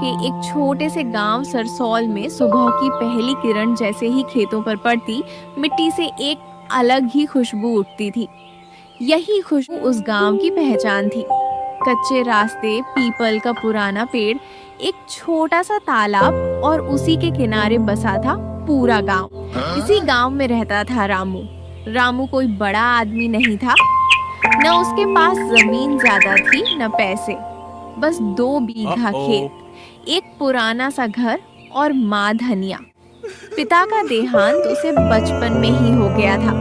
के एक छोटे से गांव सरसौल में सुबह की पहली किरण जैसे ही खेतों पर पड़ती, मिट्टी से एक अलग ही खुशबू उठती थी। यही खुशबू उस गांव की पहचान थी। कच्चे रास्ते, पीपल का पुराना पेड़, एक छोटा सा तालाब और उसी के किनारे बसा था पूरा गांव। इसी गांव में रहता था रामू। रामू कोई बड़ा आदमी नहीं था, न उसके पास जमीन ज्यादा थी न पैसे, बस 2 बीघा खेत, एक पुराना सा घर और माँ धनिया। पिता का देहांत उसे बचपन में ही हो गया था।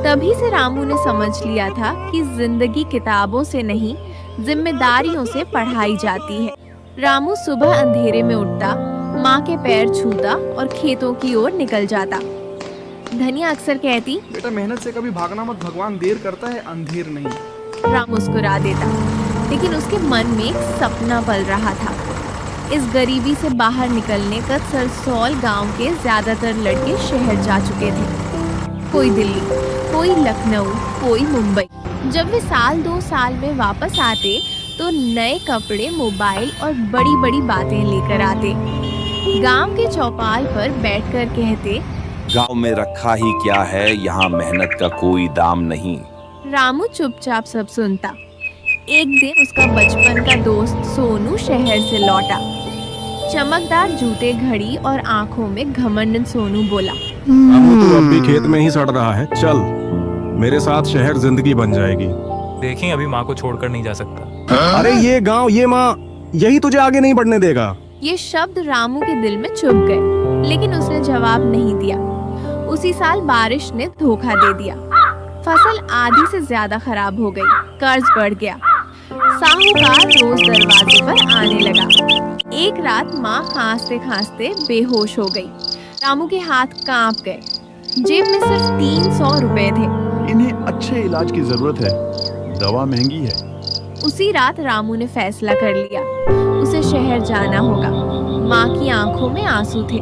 तभी से रामू ने समझ लिया था कि जिंदगी किताबों से नहीं, जिम्मेदारियों से पढ़ाई जाती है। रामू सुबह अंधेरे में उठता, माँ के पैर छूता और खेतों की ओर निकल जाता। धनिया अक्सर कहती, बेटा मेहनत से कभी भागना मत, भगवान देर करता है अंधेर नहीं। राम मुस्कुरा देता, लेकिन उसके मन में एक सपना पल रहा था। इस गरीबी से बाहर निकलने का सरसौल गांव के ज्यादातर लड़के शहर जा चुके थे। कोई दिल्ली, कोई लखनऊ, कोई मुंबई। जब वे साल 2 साल में वापस आते तो नए कपड़े, मोबाइल और बड़ी बड़ी बातें लेकर आते। गांव के चौपाल पर बैठकर कहते, गांव में रखा ही क्या है, यहाँ मेहनत का कोई दाम नहीं। रामू चुपचाप सब सुनता। एक दिन उसका बचपन का दोस्त सोनू शहर से लौटा। चमकदार जूते, घड़ी और आंखों में घमंड सोनू बोला, रामू तू अब भी खेत में ही सड़ रहा है, चल मेरे साथ, शहर जिंदगी बन जाएगी। देखें, अभी माँ को छोड़कर नहीं जा सकता। अरे ये गांव, ये माँ, यही तुझे आगे नहीं बढ़ने देगा। ये शब्द रामू के दिल में चुभ गए, लेकिन उसने जवाब नहीं दिया। उसी साल बारिश ने धोखा दे दिया। फसल आधी से ज्यादा खराब हो गई, कर्ज बढ़ गया। साहूकार रोज दरवाजे पर आने लगा। एक रात माँ खांसते खांसते बेहोश हो गई। रामू के हाथ कांप गए। जेब में सिर्फ 300 रुपए थे। इन्हें अच्छे इलाज की जरूरत है, दवा महंगी है। उसी रात रामू ने फैसला कर लिया, उसे शहर जाना होगा। माँ की आंखों में आंसू थे,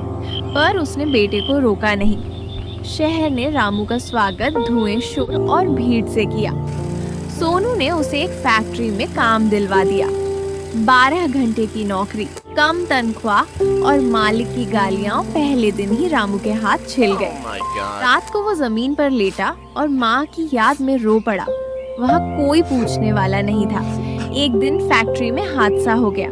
पर उसने बेटे को रोका नहीं। शहर ने रामू का स्वागत धुएं, शोर और भीड़ से किया। सोनू ने उसे एक फैक्ट्री में काम दिलवा दिया। 12 घंटे की नौकरी, कम तनख्वाह और मालिक की गालियां पहले दिन ही रामू के हाथ छिल गए। रात को वो जमीन पर लेटा और माँ की याद में रो पड़ा। वहाँ कोई पूछने वाला नहीं था। एक दिन फैक्ट्री में हादसा हो गया।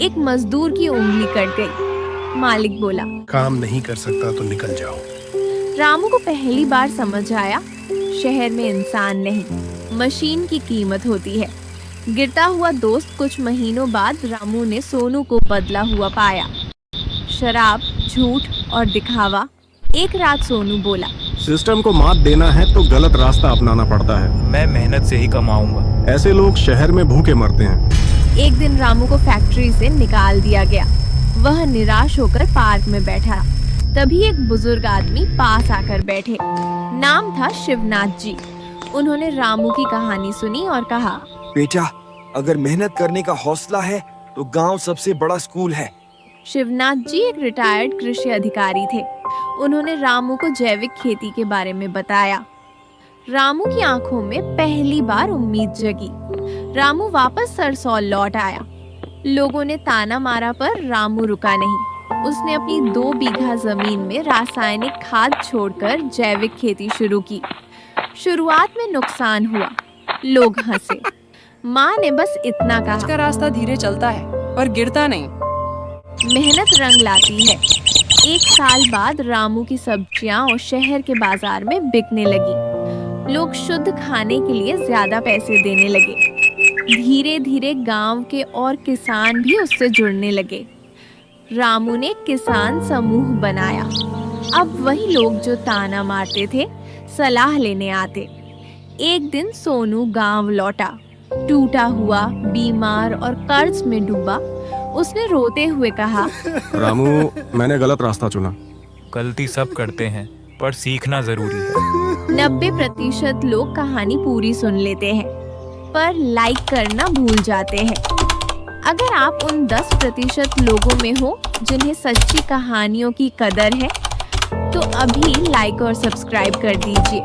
एक मजदूर की उंगली कट गई। मालिक बोला, काम नहीं कर सकता तो निकल जाओ। रामू को पहली बार समझ आया, शहर में इंसान नहीं, मशीन की कीमत होती है। गिरता हुआ दोस्त कुछ महीनों बाद रामू ने सोनू को बदला हुआ पाया। शराब, झूठ और दिखावा। एक रात सोनू बोला, सिस्टम को मात देना है तो गलत रास्ता अपनाना पड़ता है। मैं मेहनत से ही कमाऊंगा। ऐसे लोग शहर में भूखे मरते हैं। एक दिन रामू को फैक्ट्री से निकाल दिया गया। वह निराश होकर पार्क में बैठा। तभी एक बुजुर्ग आदमी पास आकर बैठे। नाम था शिवनाथ जी। उन्होंने रामू की कहानी सुनी और कहा, बेटा, अगर मेहनत करने का हौसला है तो गांव सबसे बड़ा स्कूल है। शिवनाथ जी एक रिटायर्ड कृषि अधिकारी थे। उन्होंने रामू को जैविक खेती के बारे में बताया। रामू की आंखों में पहली बार उम्मीद जगी। रामू वापस सरसौल लौट आया। लोगों ने ताना मारा, पर रामू रुका नहीं। उसने अपनी 2 बीघा जमीन में रासायनिक खाद छोड़कर जैविक खेती शुरू की। शुरुआत में नुकसान हुआ, लोग हंसे। माँ ने बस इतना कहा, इसका रास्ता धीरे चलता है पर गिरता नहीं। मेहनत रंग लाती है। 1 साल बाद रामू की सब्जियां और शहर के बाजार में बिकने लगी। लोग शुद्ध खाने के लिए ज्यादा पैसे देने लगे। धीरे धीरे गांव के और किसान भी उससे जुड़ने लगे। रामू ने किसान समूह बनाया। अब वही लोग जो ताना मारते थे, सलाह लेने आते। एक दिन सोनू गांव लौटा, टूटा हुआ, बीमार और कर्ज में डूबा। उसने रोते हुए कहा, रामू, मैंने गलत रास्ता चुना। गलती सब करते हैं, पर सीखना जरूरी है। 90% लोग कहानी पूरी सुन लेते हैं, पर लाइक करना भूल जाते हैं। अगर आप उन 10% लोगों में हो जिन्हें सच्ची कहानियों की कदर है, तो अभी लाइक और सब्सक्राइब कर दीजिए।